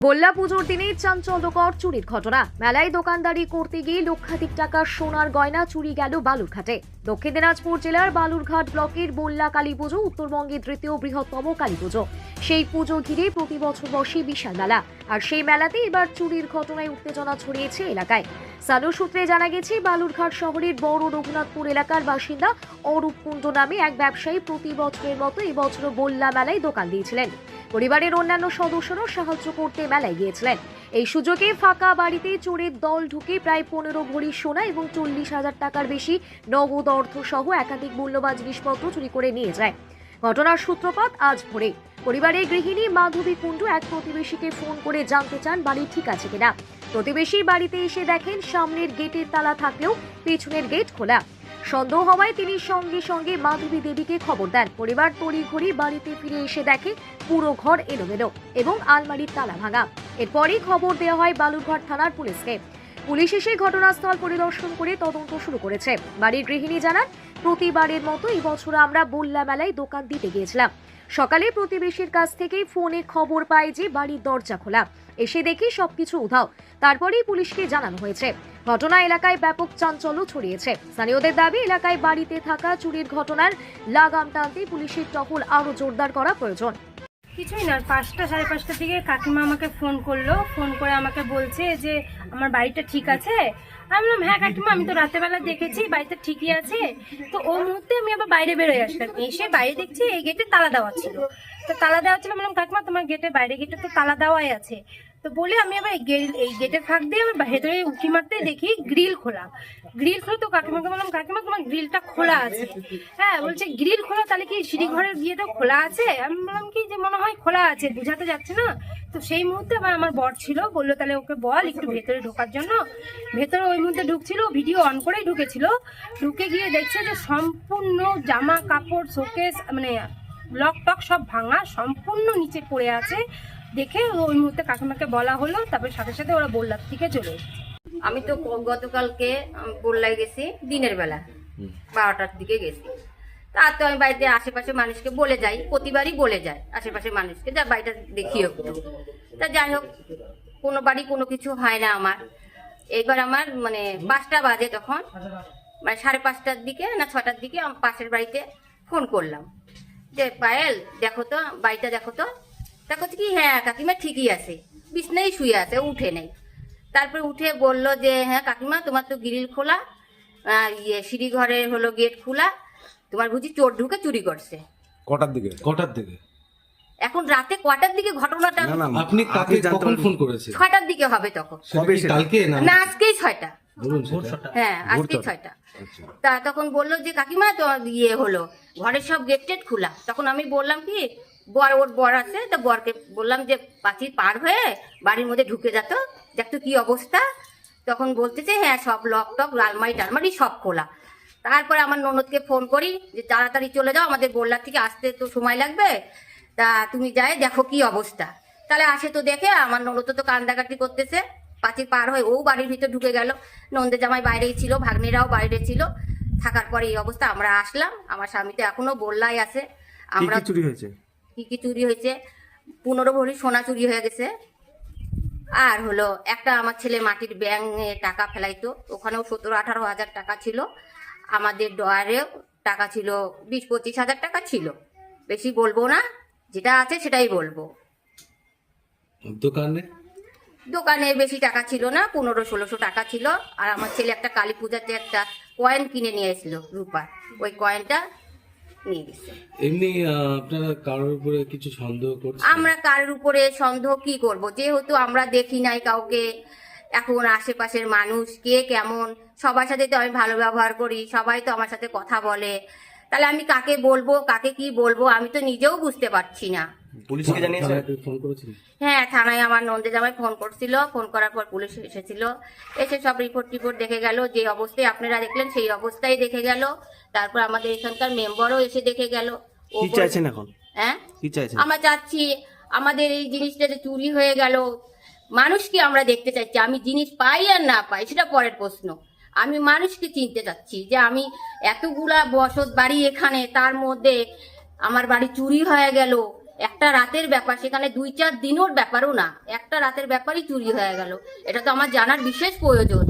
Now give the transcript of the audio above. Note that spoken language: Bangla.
গোল্লা পুজোর দিনে চাঞ্চল্যকর চুরির ঘটনা। মেলায় দোকানদারি করতে গিয়ে লক্ষাধিক টাকার সোনার গয়না চুরি গেল বালুরঘাটে। দক্ষিণ দিনাজপুর জেলার বালুরঘাট ব্লকের বল্লা কালী পুজো উত্তরবঙ্গের তৃতীয় বৃহত্তম কালী পুজো। সেই পুজো ঘিরে প্রতি বছর বসে বিশাল মেলা, আর সেই মেলাতে এবার চুরির ঘটনায় উত্তেজনা ছড়িয়েছে এলাকায়। স্থানীয় সূত্রে জানা গেছে, বালুরঘাট শহরের বড় রঘুনাথপুর এলাকার বাসিন্দা অরূপ কুণ্ড নামে এক ব্যবসায়ী প্রতি বছরের মতো এবছরও বল্লা মেলায় দোকান দিয়েছিলেন। পরিবারের অন্যান্য সদস্যরাও সাহায্য করতে মেলায় গিয়েছিলেন। এই সুযোগে ফাঁকা বাড়িতে চোরের দল ঢুকে প্রায় 15 ভরি সোনা এবং 40,000 টাকার বেশি নগদ অর্থ সহ একাধিক মূল্যবান জিনিসপত্র চুরি করে নিয়ে যায়। ঘটনার সূত্রপাত আজ ভোরে। পরিবারের গৃহিণী মাধবী কুণ্ডু এক প্রতিবেশীকে ফোন করে জানতে চান বাড়ি ঠিক আছে কিনা। প্রতিবেশী বাড়িতে এসে দেখেন সামনের গেটের তালা থাকলেও পেছনের গেট খোলা। সন্দেহ হওয়ায় তিনি সঙ্গে সঙ্গে মাধবী দেবীকে খবর দেন। পরিবার তড়িঘড়ি বাড়িতে ফিরে এসে দেখে পুরো ঘর এলোমেলো এবং আলমারির তালা ভাঙা। এরপরই খবর দেওয়া হয় বালুরঘাট থানার পুলিশকে। পুলিশ এসে ঘটনাস্থল পরিদর্শন করে তদন্ত শুরু করেছে। বাড়ির গৃহিণী জানান, প্রতিবারের মতো এই বছর আমরা বল্লা মেলায় দোকান দিতে গিয়েছিলাম। সকালে প্রতিবেশীর কাছ থেকে ফোনে খবর পাই যে বাড়ির দরজা খোলা। এসে দেখি সবকিছু উধাও। তারপরেই পুলিশকে জানানো হয়েছে। ঘটনা এলাকায় ব্যাপক চাঞ্চল্য ছড়িয়েছে। স্থানীয়দের দাবি, এলাকায় বাড়িতে থাকা চুরির ঘটনার লাগাম টানতে পুলিশের টহল আরো জোরদার করা প্রয়োজন। কিছুই না, 5টা সাড়ে 5টার দিকে কাকিমা আমাকে ফোন করলো। ফোন করে আমাকে বলছে যে আমার বাড়িটা ঠিক আছে। আমি বললাম হ্যাঁ কাকিমা, আমি তো রাতেবেলা দেখেছি বাড়িটা ঠিকই আছে। তো ওই মুহূর্তে আমি আবার বাইরে বেরোয় আসলাম। এসে বাইরে দেখছি এই গেটে তালা দেওয়া ছিল। তো তালা দেওয়া ছিল, বললাম কাকিমা তোমার গেটের বাইরে গেটে তো তালা দেওয়াই আছে। তো বলে আমি আবার এই গেটের ফাঁক দিয়ে আমার ভেতরে উঁকি মারতে দেখি গ্রিল খোলা। তো কাকিমাকে বললাম কাকিমা তোমার গ্রিলটা খোলা আছে। হ্যাঁ, বলছে গ্রিল খোলা, তাহলে কি সিঁড়ি ঘরের গিয়েটাও খোলা আছে? আমি বললাম কি যে মনে হয় খোলা আছে, বুঝাতে যাচ্ছে না। তো সেই মুহূর্তে আবার আমার বর ছিল, বললো তাহলে ওকে বল একটু ভেতরে ঢোকার জন্য। ভেতরে ওই মুহূর্তে ঢুকছিল, ভিডিও অন করেই ঢুকেছিল। ঢুকে গিয়ে দেখছে যে সম্পূর্ণ জামা কাপড় শোকেস মানে লক টক সব ভাঙা, সম্পূর্ণ নিচে পড়ে আছে। দেখে ওই মুহূর্তে কাকিমাকে বলা হলো, তারপরে সাথে সাথে ওরা বললার থেকে চলে এসেছে। আমি তো গতকালকে বললাই গেছি দিনের বেলা 12টার দিকে গেছি। তার তো আমি বাড়িতে আশেপাশে মানুষকে বলে যাই, প্রতিবারই বলে যায় আশেপাশে মানুষকে যা বাড়িটা দেখিও একটু। তা যাই হোক, কোনো বাড়ি কোনো কিছু হয় না আমার। এইবার আমার মানে 5টা বাজে, তখন মানে 5:30টার দিকে না 6টার দিকে আমার পাশের বাড়িতে ফোন করলাম যে পায়েল দেখো তো বাড়িটা দেখো তো। দেখো কি হ্যাঁ কাকিমা ঠিকই আছে, বিছনাই শুয়ে আছে, উঠে নেই। তারপরে উঠে বলল যে হ্যাঁ কাকিমা তোমার তো গ্রিল খোলা, সিঁড়ি ঘরে হলো গেট খোলা, তোমার বুঝি চোর ঢুকে চুরি করছে। কটার দিকে? এখন রাতে কটার দিকে ঘটনাটা? আপনি কাকে কখন ফোন করেছেন? 6টার দিকে হবে তখন। কালকে না আজকেই 6টা। বলুন হ্যাঁ আজকেই 6টা। তা তখন বললো যে কাকিমা তো ইয়ে হলো ঘরের সব গেট টেট খোলা। তখন আমি বললাম কি ওর বর আছে, তো বরকে বললাম যে পাঁচিল পার হয়ে বাড়ির মধ্যে ঢুকে যেত, দেখতো কি অবস্থা। তখন বলতেছে হ্যাঁ সব লক টক আলমারি টালমারি সব খোলা। তারপরে আমার ননদকে ফোন করি যে তাড়াতাড়ি চলে যাও, আমাদের বললার থেকে আসতে তো সময় লাগবে, তা তুমি যাই দেখো কি অবস্থা। তাহলে আসে, তো দেখে আমার ননদ তো কান্দাকাটি করতেছে, পাঁচিল পার হয়ে ও বাড়ির ভিতর ঢুকে গেল। নন্দে জামাই বাইরেই ছিল, ভাগ্নেরাও বাইরে ছিল। থাকার পরে এই অবস্থা। আমরা আসলাম, আমার স্বামী তো এখনো বললাই আছে। আমরা চুরি হয়েছে? কি চুরি হয়েছে? 15 ভরি সোনা চুরি হয়ে গেছে। আর হলো একটা আমার ছেলে মাটির ব্যাংকে টাকা ফেলাইতো, ওখানেও 17-18 হাজার টাকা ছিল। আমাদের ডয়ারেও টাকা ছিল 20-25 হাজার টাকা ছিল। বেশি বলবো না, যেটা আছে সেটাই বলবো। দোকানে বেশি টাকা ছিল না, 1500-1600 টাকা ছিল। আর আমার ছেলে একটা কালী পূজাতে একটা কয়েন কিনে নিয়ে এসেছিল রূপার, ওই কয়েনটা নিয়ে গেছে। এমনি আপনারা কারোর উপরে কিছু সন্দেহ করছেন? আমরা কারোর উপরে সন্দেহ কি করব, যেহেতু আমরা দেখি নাই কাউকে। এখন আশেপাশের মানুষ কে কেমন, সবার সাথে তো আমি ভালো ব্যবহার করি, সবাই তো আমার সাথে কথা বলে। তাহলে আমি কাকে বলবো কাকে কি বলবো আমি তো নিজেও বুঝতে পারছি না। পুলিশকে জানিয়েছেন? ফোন করেছিলেন? হ্যাঁ, থানায় আমার নন্দে জামাই ফোন করছিল। ফোন করার পর পুলিশ এসেছিল, এসে সব রিপোর্ট দেখে গেল। যে অবস্থায় আপনারা দেখলেন সেই অবস্থায় দেখে গেল। তারপর আমাদের এখানকার মেম্বারও এসে দেখে গেল। কি চাইছেন এখন? হ্যাঁ, কি চাইছেন? আমরা চাচ্ছি আমাদের এই জিনিসটা যে চুরি হয়ে গেল, মানুষকে আমরা দেখতে চাইছি। আমি জিনিস পাই আর না পাই সেটা পরের প্রশ্ন। আমি মানুষকে চিনতে চাচ্ছি যে আমি এতগুলা বসত বাড়ি এখানে, তার মধ্যে আমার বাড়ি চুরি হয়ে গেল। একটা রাতের ব্যাপার, সেখানে 2-4 দিনের ব্যাপারও না, একটা রাতের ব্যাপারই চুরি হয়ে গেল। এটা তো আমার জানার বিশেষ প্রয়োজন।